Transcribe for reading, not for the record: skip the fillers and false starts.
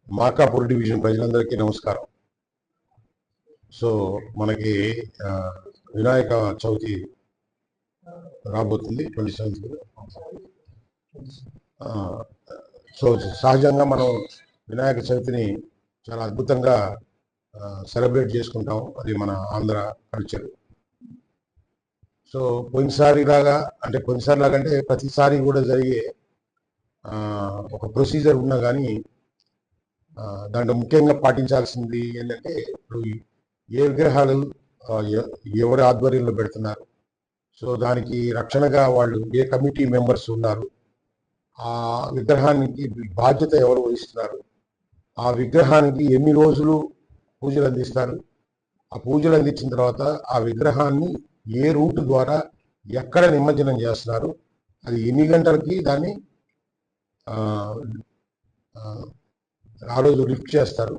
Markapur division ప్రజలందరికీ నమస్కారం. So మనకి వినాయక చవితి రాబోతుంది 27th. సో సహజంగా మనం వినాయక చవితిని చాలా అద్భుతంగా సెలబ్రేట్ చేసుకుంటాం. అది మన ఆంధ్ర కల్చర్. సో పోయినసారి లాగా అంటే ప్రతిసారి కూడా జరిగే ఒక ప్రొసీజర్ ఉన్నా కానీ దాంట్లో ముఖ్యంగా పాటించాల్సింది ఏంటంటే, ఇప్పుడు ఏ విగ్రహాలు ఎవరి ఆధ్వర్యంలో పెడుతున్నారు, సో దానికి రక్షణగా వాళ్ళు ఏ కమిటీ మెంబర్స్ ఉన్నారు, ఆ విగ్రహానికి బాధ్యత ఎవరు వహిస్తున్నారు, ఆ విగ్రహానికి ఎన్ని రోజులు పూజలు అందిస్తారు, ఆ పూజలు అందించిన తర్వాత ఆ విగ్రహాన్ని ఏ రూట్ ద్వారా ఎక్కడ నిమజ్జనం చేస్తున్నారు, అది ఎన్ని గంటలకి దాన్ని ఆ రోజు లిఫ్ట్ చేస్తారు,